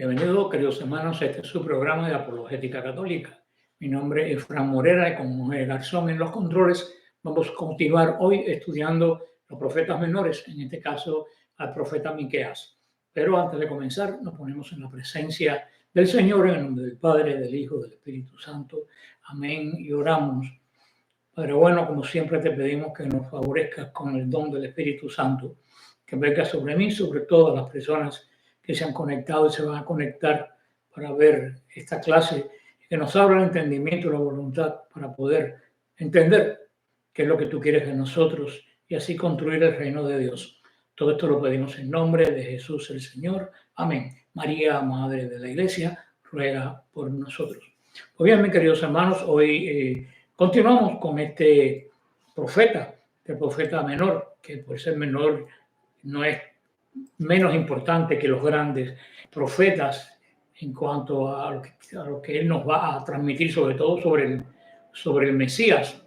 Bienvenidos, queridos hermanos, a este es su programa de Apologética Católica. Mi nombre es Fran Morera y con Jorge Garzón en los controles vamos a continuar hoy estudiando los profetas menores, en este caso al profeta Miqueas. Pero antes de comenzar nos ponemos en la presencia del Señor en el nombre del Padre, del Hijo, del Espíritu Santo. Amén y oramos. Padre bueno, como siempre te pedimos que nos favorezcas con el don del Espíritu Santo, que venga sobre mí, sobre todas las personas que se han conectado y se van a conectar para ver esta clase, que nos abra el entendimiento y la voluntad para poder entender qué es lo que tú quieres de nosotros y así construir el reino de Dios. Todo esto lo pedimos en nombre de Jesús el Señor. Amén. María, Madre de la Iglesia, ruega por nosotros. Pues bien, mis queridos hermanos, hoy continuamos con este profeta, el profeta menor, que por ser menor no es menos importante que los grandes profetas en cuanto a lo que él nos va a transmitir, sobre todo sobre el Mesías.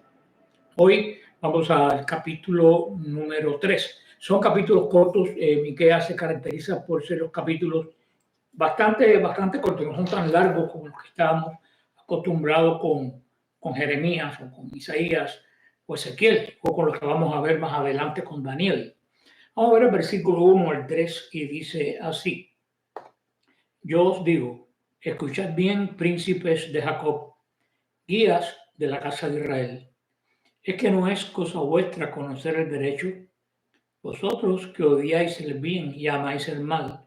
Hoy vamos al capítulo número 3. Son capítulos cortos. Miqueas se caracteriza por ser los capítulos bastante cortos, no son tan largos como los que estábamos acostumbrados con Jeremías o con Isaías o Ezequiel, o con los que vamos a ver más adelante con Daniel. Vamos a ver el versículo 1 al 3 y dice así: Yo os digo, escuchad bien, príncipes de Jacob, guías de la casa de Israel. ¿Es que no es cosa vuestra conocer el derecho? Vosotros que odiáis el bien y amáis el mal,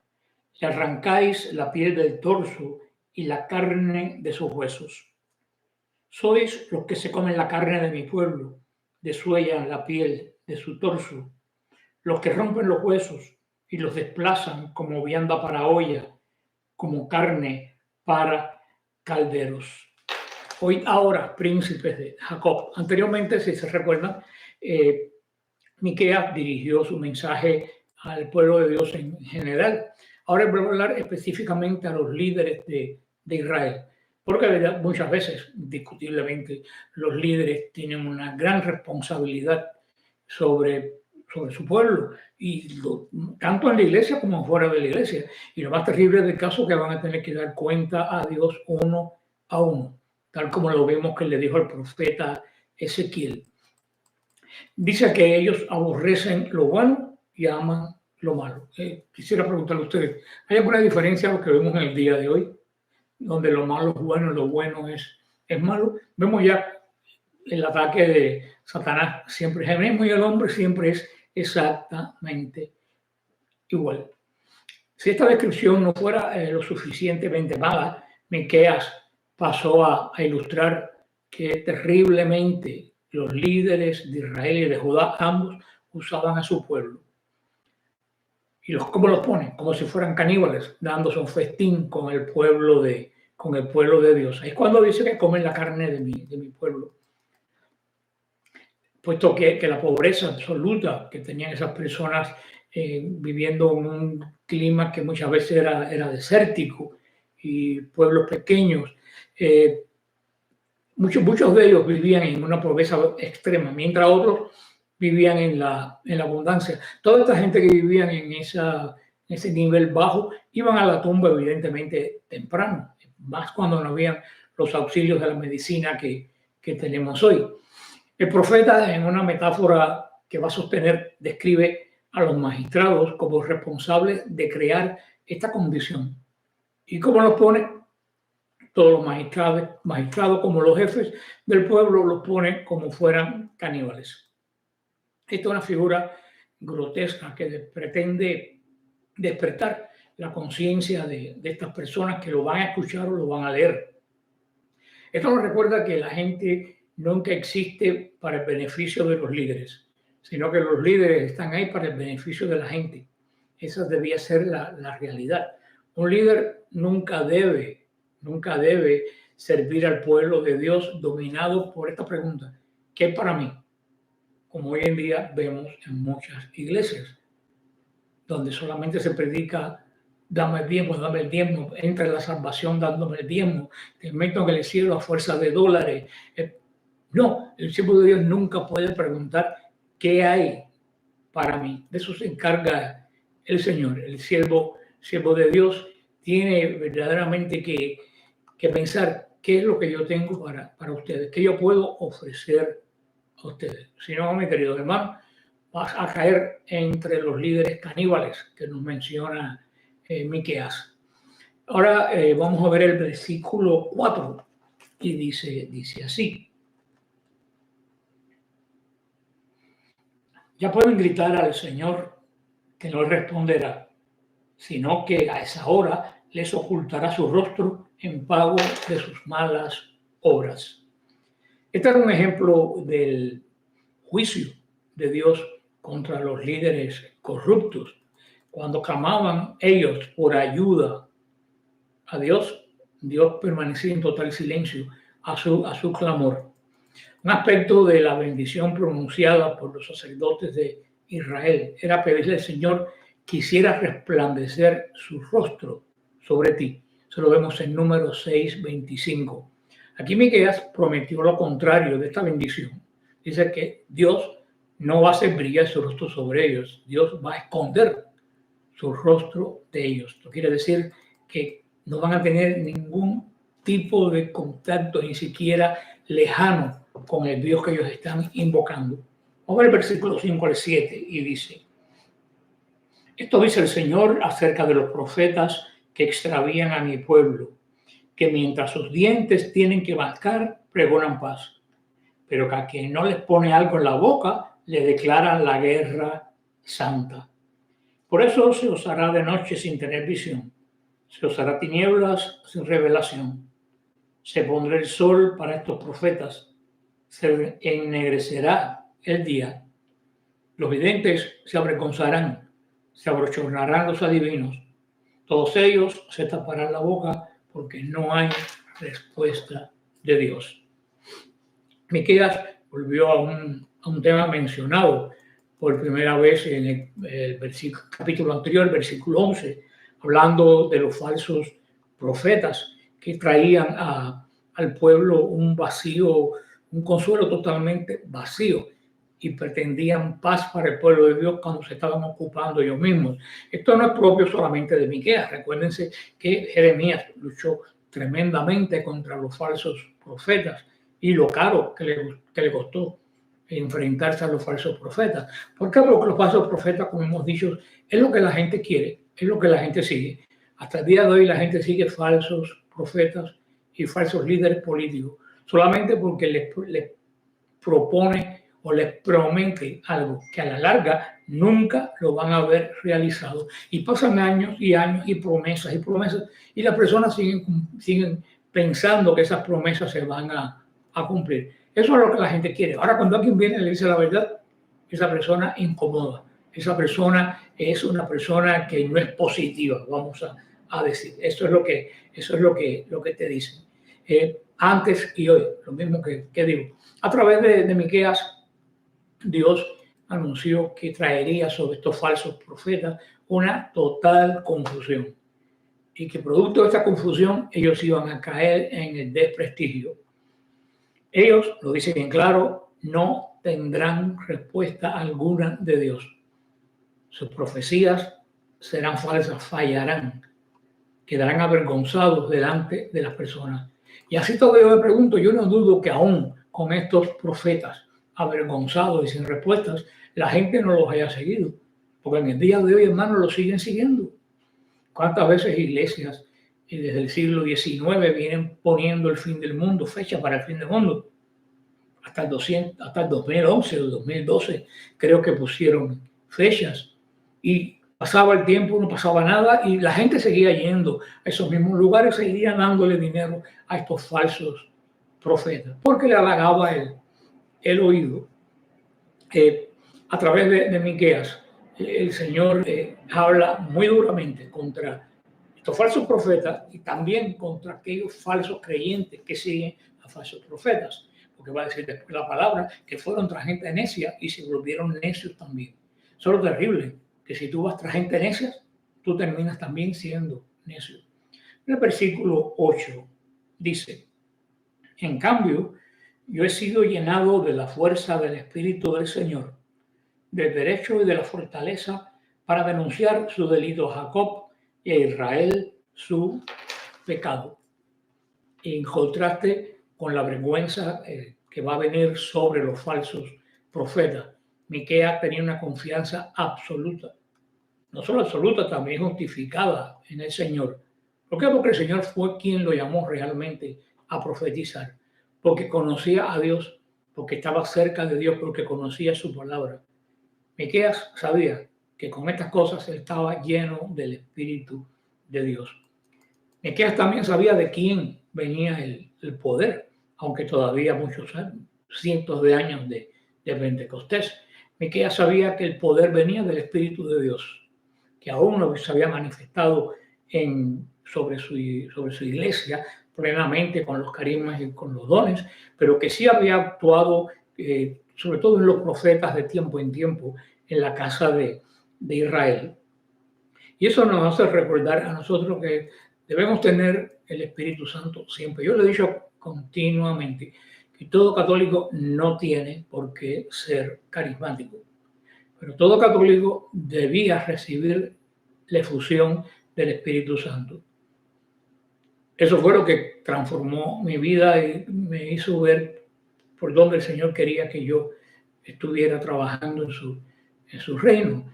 le arrancáis la piel del torso y la carne de sus huesos. Sois los que se comen la carne de mi pueblo, desuellan la piel de su torso, los que rompen los huesos y los desplazan como vianda para olla, como carne para calderos. Ahora, príncipes de Jacob. Anteriormente, si se recuerdan, Miqueas dirigió su mensaje al pueblo de Dios en general. Ahora voy a hablar específicamente a los líderes de Israel, porque muchas veces, discutiblemente, los líderes tienen una gran responsabilidad sobre su pueblo, y tanto en la iglesia como fuera de la iglesia. Y lo más terrible del caso es que van a tener que dar cuenta a Dios uno a uno, tal como lo vemos que le dijo el profeta Ezequiel. Dice que ellos aborrecen lo bueno y aman lo malo. Quisiera preguntarle a ustedes, ¿hay alguna diferencia a lo que vemos en el día de hoy, donde lo malo es bueno y lo bueno es malo? Vemos ya el ataque de Satanás, siempre es el mismo, y el hombre siempre es exactamente igual. Si esta descripción no fuera lo suficientemente mala, Miqueas pasó a ilustrar que terriblemente los líderes de Israel y de Judá ambos usaban a su pueblo. ¿Y cómo los ponen? Como si fueran caníbales, dándose un festín con el pueblo de Dios. Es cuando dice que comen la carne de mi pueblo. Puesto que la pobreza absoluta que tenían esas personas viviendo en un clima que muchas veces era desértico, y pueblos pequeños, muchos de ellos vivían en una pobreza extrema, mientras otros vivían en la abundancia. Toda esta gente que vivía en ese nivel bajo iban a la tumba evidentemente temprano, más cuando no habían los auxilios de la medicina que tenemos hoy. El profeta, en una metáfora que va a sostener, describe a los magistrados como responsables de crear esta condición. ¿Y cómo los pone? Todos los magistrados como los jefes del pueblo los pone como fueran caníbales. Esta es una figura grotesca que pretende despertar la conciencia de estas personas que lo van a escuchar o lo van a leer. Esto nos recuerda que la gente nunca existe para el beneficio de los líderes, sino que los líderes están ahí para el beneficio de la gente. Esa debía ser la realidad. Un líder nunca debe servir al pueblo de Dios dominado por esta pregunta: ¿qué es para mí? Como hoy en día vemos en muchas iglesias, donde solamente se predica: dame el diezmo, entra en la salvación dándome el diezmo, te meto en el cielo a fuerza de dólares. No, el siervo de Dios nunca puede preguntar qué hay para mí. De eso se encarga el Señor. El siervo de Dios tiene verdaderamente que pensar qué es lo que yo tengo para ustedes, qué yo puedo ofrecer a ustedes. Si no, mi querido hermano, vas a caer entre los líderes caníbales que nos menciona Miqueas. Ahora vamos a ver el versículo 4 y dice así. Ya pueden gritar al Señor que no responderá, sino que a esa hora les ocultará su rostro en pago de sus malas obras. Este era un ejemplo del juicio de Dios contra los líderes corruptos. Cuando clamaban ellos por ayuda a Dios, Dios permanecía en total silencio a su clamor. Un aspecto de la bendición pronunciada por los sacerdotes de Israel era pedirle al Señor que hiciera resplandecer su rostro sobre ti. Eso lo vemos en Números 6:25. Aquí Miqueas prometió lo contrario de esta bendición. Dice que Dios no va a hacer brillar su rostro sobre ellos. Dios va a esconder su rostro de ellos. Esto quiere decir que no van a tener ningún tipo de contacto, ni siquiera lejano, con el Dios que ellos están invocando. Vamos al versículo 5 al 7 y dice: esto dice el Señor acerca de los profetas que extravían a mi pueblo, que mientras sus dientes tienen que mascar, pregonan paz, pero que a quien no les pone algo en la boca, le declaran la guerra santa. Por eso se os hará de noche sin tener visión, se os hará tinieblas sin revelación. Se pondrá el sol para estos profetas, se ennegrecerá el día. Los videntes se avergonzarán, se abrochonarán los adivinos. Todos ellos se taparán la boca porque no hay respuesta de Dios. Miqueas volvió a un tema mencionado por primera vez en el capítulo anterior, el versículo 11, hablando de los falsos profetas que traían al pueblo un vacío, un consuelo totalmente vacío, y pretendían paz para el pueblo de Dios cuando se estaban ocupando ellos mismos. Esto no es propio solamente de Miqueas. Recuérdense que Jeremías luchó tremendamente contra los falsos profetas y lo caro que le costó enfrentarse a los falsos profetas. ¿Por qué? Porque los falsos profetas, como hemos dicho, es lo que la gente quiere, es lo que la gente sigue. Hasta el día de hoy la gente sigue falsos profetas y falsos líderes políticos, solamente porque les propone o les promete algo que a la larga nunca lo van a ver realizado. Y pasan años y años y promesas, y las personas siguen pensando que esas promesas se van a cumplir. Eso es lo que la gente quiere. Ahora, cuando alguien viene y le dice la verdad, esa persona incomoda. Esa persona es una persona que no es positiva, vamos a decir. Eso es lo que te dicen. Antes y hoy, lo mismo que digo. A través de Miqueas, Dios anunció que traería sobre estos falsos profetas una total confusión, y que producto de esta confusión ellos iban a caer en el desprestigio. Ellos, lo dice bien claro, no tendrán respuesta alguna de Dios. Sus profecías serán falsas, fallarán, quedarán avergonzados delante de las personas. Y así todo yo me pregunto, yo no dudo que aún con estos profetas avergonzados y sin respuestas, la gente no los haya seguido. Porque en el día de hoy, hermanos, los siguen siguiendo. ¿Cuántas veces iglesias desde el siglo XIX vienen poniendo el fin del mundo, fecha para el fin del mundo? Hasta el 2011 o 2012 creo que pusieron fechas, y pasaba el tiempo, no pasaba nada, y la gente seguía yendo a esos mismos lugares, seguían dándole dinero a estos falsos profetas, porque le halagaba el oído. A través de Miqueas, el Señor habla muy duramente contra estos falsos profetas y también contra aquellos falsos creyentes que siguen a falsos profetas, porque va a decir después la palabra que fueron tras gente necia y se volvieron necios también. Eso es lo terrible, que si tú vas tras gente necia, tú terminas también siendo necio. En el versículo 8 dice: en cambio, yo he sido llenado de la fuerza del Espíritu del Señor, del derecho y de la fortaleza para denunciar su delito a Jacob y a Israel su pecado, en contraste con la vergüenza que va a venir sobre los falsos profetas. Miqueas tenía una confianza absoluta, no solo absoluta, también justificada en el Señor. ¿Por qué? Porque el Señor fue quien lo llamó realmente a profetizar, porque conocía a Dios, porque estaba cerca de Dios, porque conocía su palabra. Miqueas sabía que con estas cosas él estaba lleno del Espíritu de Dios. Miqueas también sabía de quién venía el poder, aunque todavía muchos años, cientos de años de Pentecostés. Miqueas sabía que el poder venía del Espíritu de Dios, que aún no se había manifestado sobre su iglesia plenamente con los carismas y con los dones, pero que sí había actuado, sobre todo en los profetas de tiempo en tiempo, en la casa de Israel. Y eso nos hace recordar a nosotros que debemos tener el Espíritu Santo siempre. Yo lo he dicho continuamente, que todo católico no tiene por qué ser carismático, pero todo católico debía recibir la efusión del Espíritu Santo. Eso fue lo que transformó mi vida y me hizo ver por dónde el Señor quería que yo estuviera trabajando en su reino.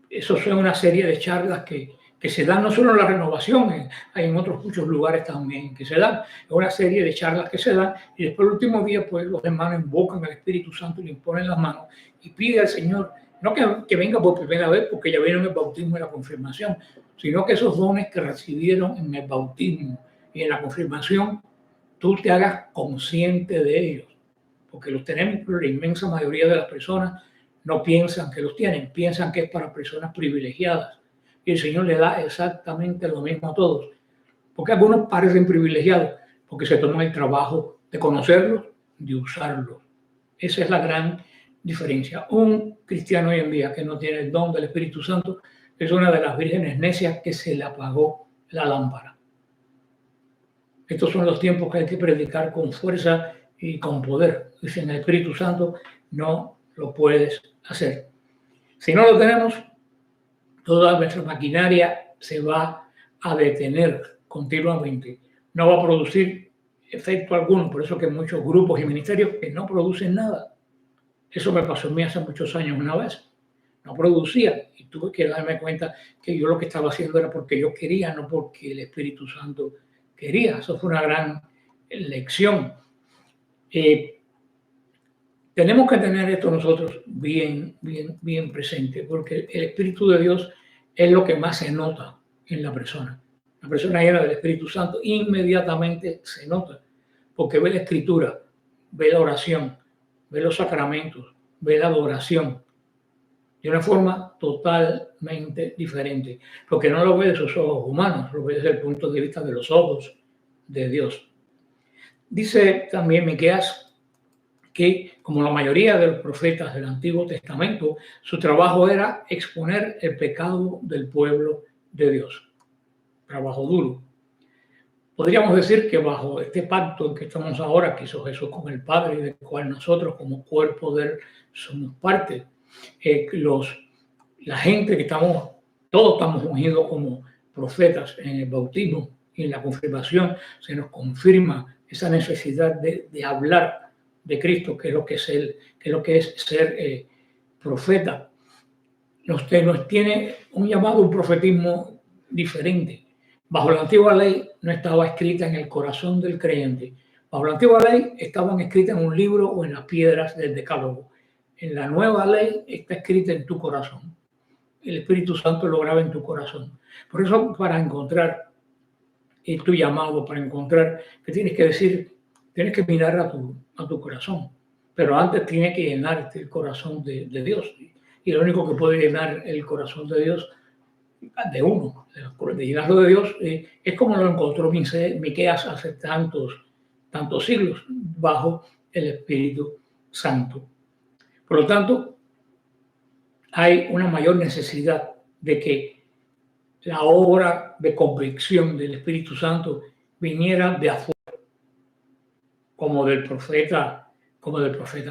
Eso son una serie de charlas que se dan no solo en la renovación, hay en otros muchos lugares también que se dan. Es una serie de charlas que se dan y después el último día pues los hermanos invocan al Espíritu Santo y le imponen las manos y pide al Señor, no que venga por primera vez porque ya vieron el bautismo y la confirmación, sino que esos dones que recibieron en el bautismo y en la confirmación, tú te hagas consciente de ellos, porque los tenemos, pero la inmensa mayoría de las personas no piensan que los tienen, piensan que es para personas privilegiadas. Y el Señor le da exactamente lo mismo a todos. Porque algunos parecen privilegiados, porque se toman el trabajo de conocerlos, de usarlos. Esa es la gran diferencia. Un cristiano hoy en día que no tiene el don del Espíritu Santo es una de las vírgenes necias que se le apagó la lámpara. Estos son los tiempos que hay que predicar con fuerza y con poder. Y sin el Espíritu Santo no lo puedes hacer. Si no lo tenemos, toda nuestra maquinaria se va a detener continuamente. No va a producir efecto alguno. Por eso que muchos grupos y ministerios que no producen nada. Eso me pasó a mí hace muchos años una vez. No producía y tuve que darme cuenta que yo lo que estaba haciendo era porque yo quería, no porque el Espíritu Santo quería. Eso fue una gran lección. Tenemos que tener esto nosotros bien presente, porque el Espíritu de Dios es lo que más se nota en la persona. La persona llena del Espíritu Santo inmediatamente se nota, porque ve la Escritura, ve la oración, ve los sacramentos, ve la adoración, de una forma totalmente diferente, porque no lo ve de sus ojos humanos, lo ve desde el punto de vista de los ojos de Dios. Dice también Miqueas que, como la mayoría de los profetas del Antiguo Testamento, su trabajo era exponer el pecado del pueblo de Dios. Trabajo duro. Podríamos decir que bajo este pacto en que estamos ahora, que hizo Jesús con el Padre y del cual nosotros como cuerpo de él somos parte, la gente que todos estamos ungidos como profetas en el bautismo y en la confirmación, se nos confirma esa necesidad de hablar de Cristo, que es lo que es ser profeta. Nos tiene un llamado, un profetismo diferente. Bajo la antigua ley no estaba escrita en el corazón del creyente. Bajo la antigua ley estaban escritas en un libro o en las piedras del decálogo. En la nueva ley está escrita en tu corazón. El Espíritu Santo lo graba en tu corazón. Por eso, para encontrar tu llamado, para encontrar que tienes que decir, tienes que mirar a tu corazón. Pero antes tiene que llenarte el corazón de Dios. Y lo único que puede llenar el corazón de Dios, de uno, de llenarlo de Dios, es como lo encontró Miqueas hace tantos siglos, bajo el Espíritu Santo. Por lo tanto, hay una mayor necesidad de que la obra de convicción del Espíritu Santo viniera de afuera, como del profeta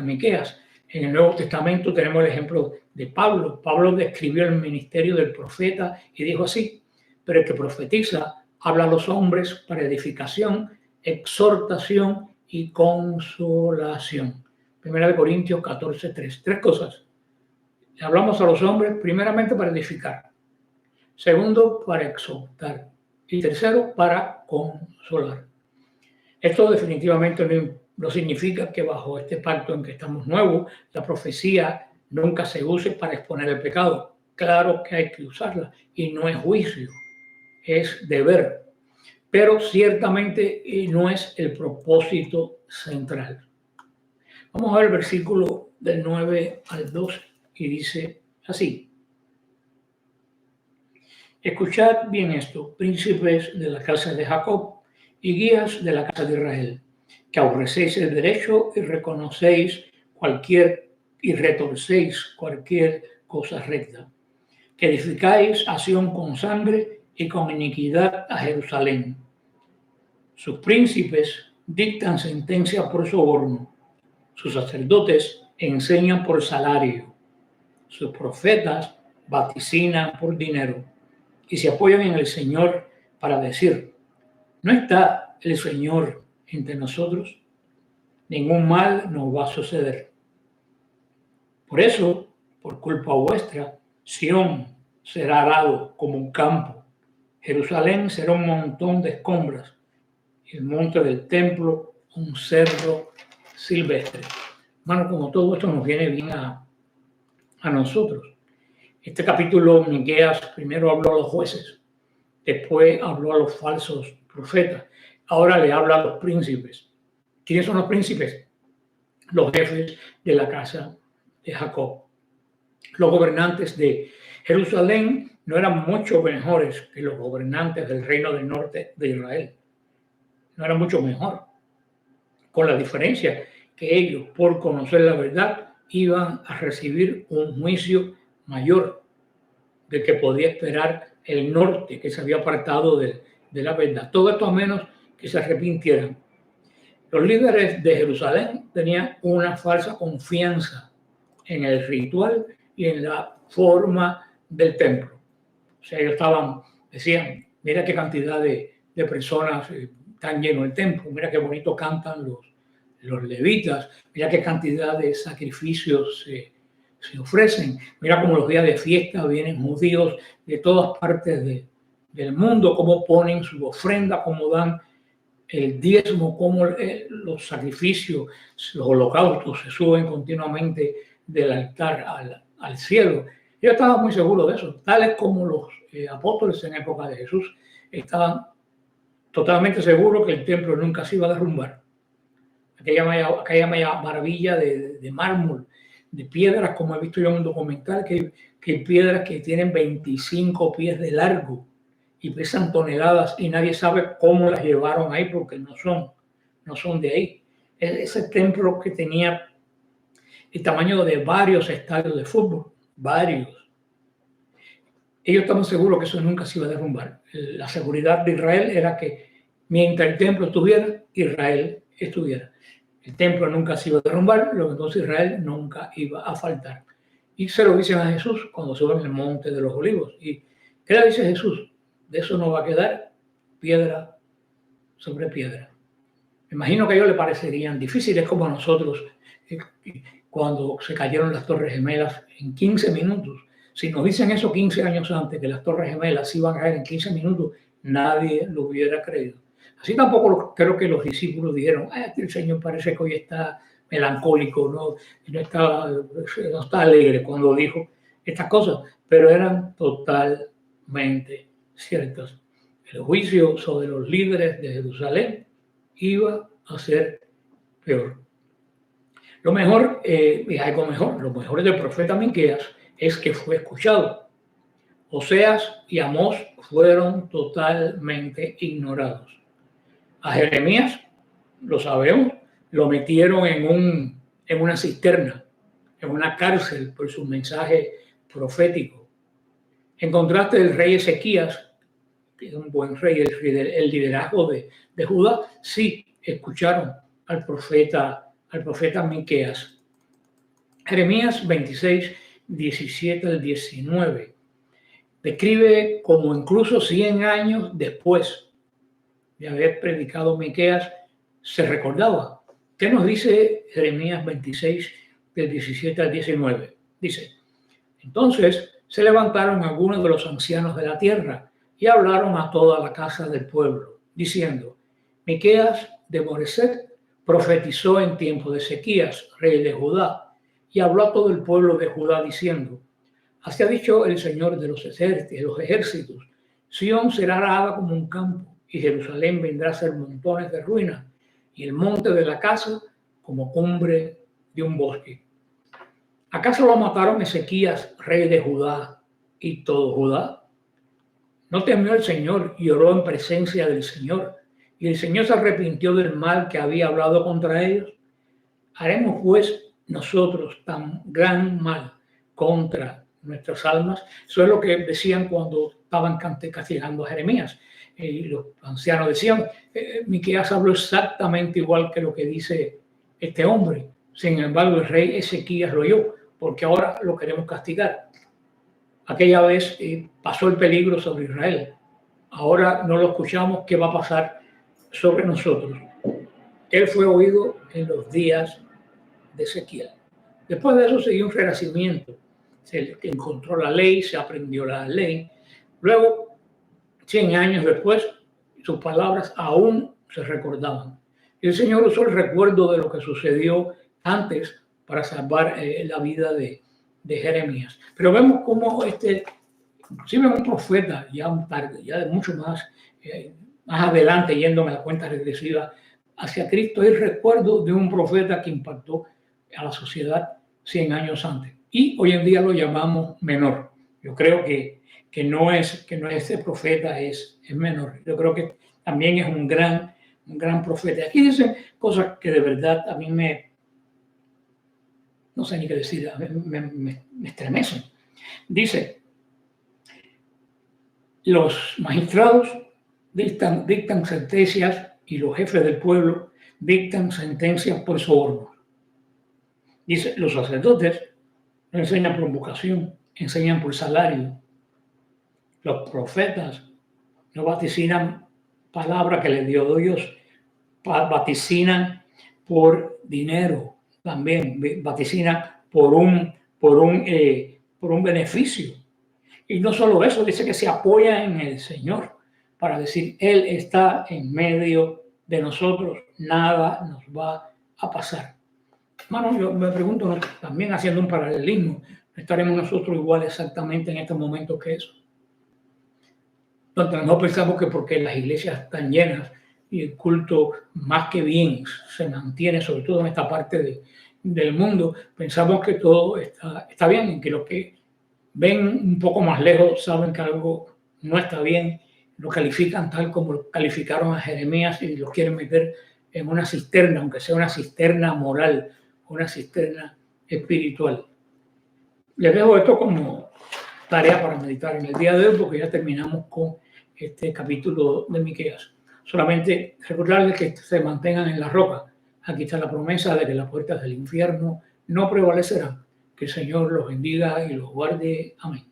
Miqueas. En el Nuevo Testamento tenemos el ejemplo de Pablo. Pablo describió el ministerio del profeta y dijo así: pero el que profetiza habla a los hombres para edificación, exhortación y consolación. 1 Corintios 14:3. Tres cosas. Hablamos a los hombres primeramente para edificar, segundo para exhortar y tercero para consolar. Esto definitivamente no significa que bajo este pacto en que estamos nuevos, la profecía nunca se use para exponer el pecado. Claro que hay que usarla y no es juicio, es deber, pero ciertamente no es el propósito central. Vamos a ver el versículo del 9 al 12 y dice así: escuchad bien esto, príncipes de la casa de Jacob y guías de la casa de Israel, que aborrecéis el derecho y reconocéis y retorcéis cualquier cosa recta, que edificáis a Sión con sangre y con iniquidad a Jerusalén. Sus príncipes dictan sentencia por soborno, sus sacerdotes enseñan por salario, sus profetas vaticinan por dinero y se apoyan en el Señor para decir: ¿no está el Señor entre nosotros? Ningún mal nos va a suceder. Por eso, por culpa vuestra, Sión será arado como un campo, Jerusalén será un montón de escombras, y el monte del templo un cerro silvestre. Bueno, como todo esto nos viene bien a nosotros. Este capítulo, Miqueas primero habló a los jueces, después habló a los falsos profetas, ahora le habla a los príncipes. ¿Quiénes son los príncipes? Los jefes de la casa de Jacob. Los gobernantes de Jerusalén no eran mucho mejores que los gobernantes del reino del norte de Israel. No eran mucho mejor, con la diferencia que ellos, por conocer la verdad, iban a recibir un juicio mayor del que podía esperar el norte, que se había apartado de la verdad. Todo esto a menos que se arrepintieran. Los líderes de Jerusalén tenían una falsa confianza en el ritual y en la forma del templo. O sea, ellos decían, mira qué cantidad de personas están llenos el templo, mira qué bonito cantan los levitas, mira qué cantidad de sacrificios se ofrecen, mira cómo los días de fiesta vienen judíos de todas partes del mundo, cómo ponen su ofrenda, cómo dan el diezmo, cómo los sacrificios, los holocaustos se suben continuamente del altar al cielo. Yo estaba muy seguro de eso, tales como los apóstoles en época de Jesús estaban totalmente seguros que el templo nunca se iba a derrumbar. Aquella maravilla de mármol, de piedras, como he visto yo en un documental, que hay piedras que tienen 25 pies de largo y pesan toneladas y nadie sabe cómo las llevaron ahí porque no son de ahí. Ese templo que tenía el tamaño de varios estadios de fútbol, varios. Ellos estaban seguros que eso nunca se iba a derrumbar. La seguridad de Israel era que mientras el templo estuviera, Israel estuviera. El templo nunca se iba a derrumbar, luego entonces Israel nunca iba a faltar. Y se lo dicen a Jesús cuando suben el monte de los olivos. ¿Y qué le dice Jesús? De eso no va a quedar piedra sobre piedra. Me imagino que a ellos le parecerían difíciles como a nosotros cuando se cayeron las Torres Gemelas en 15 minutos. Si nos dicen eso 15 años antes, que las Torres Gemelas iban a caer en 15 minutos, nadie lo hubiera creído. Así tampoco creo que los discípulos dijeron, el Señor parece que hoy está melancólico, no está alegre cuando dijo estas cosas, pero eran totalmente ciertas. El juicio sobre los líderes de Jerusalén iba a ser peor. Lo mejor, y algo mejor, lo mejor del profeta Miqueas es que fue escuchado. Oseas y Amós fueron totalmente ignorados. A Jeremías, lo sabemos, lo metieron en una cisterna, en una cárcel por su mensaje profético. En contraste, el rey Ezequías, que es un buen rey, el liderazgo de Judá, sí escucharon al profeta Miqueas. Jeremías 26, 17 al 19. Describe como incluso 100 años después de haber predicado Miqueas, se recordaba. ¿Qué nos dice Jeremías 26, del 17 al 19? Dice: entonces se levantaron algunos de los ancianos de la tierra y hablaron a toda la casa del pueblo, diciendo: Miqueas de Moreset profetizó en tiempo de Ezequías, rey de Judá, y habló a todo el pueblo de Judá diciendo: así ha dicho el Señor de los ejércitos, Sión será arada como un campo, y Jerusalén vendrá a ser montones de ruinas, y el monte de la casa como cumbre de un bosque. ¿Acaso lo mataron Ezequías, rey de Judá, y todo Judá? No temió el Señor y oró en presencia del Señor, y el Señor se arrepintió del mal que había hablado contra ellos. ¿Haremos pues nosotros tan gran mal contra nuestras almas? Eso es lo que decían cuando estaban castigando a Jeremías. Y los ancianos decían: Miqueas habló exactamente igual que lo que dice este hombre. Sin embargo, el rey Ezequías lo oyó, porque ahora lo queremos castigar. Aquella vez pasó el peligro sobre Israel. Ahora no lo escuchamos. ¿Qué va a pasar sobre nosotros? Él fue oído en los días de Ezequiel. Después de eso siguió un renacimiento. Se encontró la ley, se aprendió la ley. Luego, 100 años después, sus palabras aún se recordaban. Y el Señor usó el recuerdo de lo que sucedió antes para salvar la vida de Jeremías. Pero vemos cómo si vemos un profeta ya de mucho más adelante, yéndome a la cuenta regresiva hacia Cristo, el recuerdo de un profeta que impactó a la sociedad 100 años antes. Y hoy en día lo llamamos menor. Yo creo que no es este profeta es menor. Yo creo que también es un gran profeta. Aquí dicen cosas que de verdad a mí no sé ni qué decir, me estremecen. Dice: los magistrados dictan sentencias y los jefes del pueblo dictan sentencias por soborno. Dice: los sacerdotes no enseñan por vocación, enseñan por salario. Los profetas no vaticinan palabra que les dio Dios, vaticinan por dinero, también vaticinan por un beneficio. Y no solo eso, dice que se apoya en el Señor para decir: Él está en medio de nosotros, nada nos va a pasar. Hermano, yo me pregunto, también haciendo un paralelismo, ¿estaremos nosotros igual exactamente en estos momentos que eso? Donde no pensamos que porque las iglesias están llenas y el culto más que bien se mantiene, sobre todo en esta parte del mundo, pensamos que todo está bien, y que los que ven un poco más lejos saben que algo no está bien, lo califican tal como calificaron a Jeremías y lo quieren meter en una cisterna, aunque sea una cisterna moral, una cisterna espiritual. Les dejo esto como tarea para meditar en el día de hoy, porque ya terminamos con este capítulo de Miqueas. Solamente recordarles que se mantengan en la roca. Aquí está la promesa de que las puertas del infierno no prevalecerán. Que el Señor los bendiga y los guarde. Amén.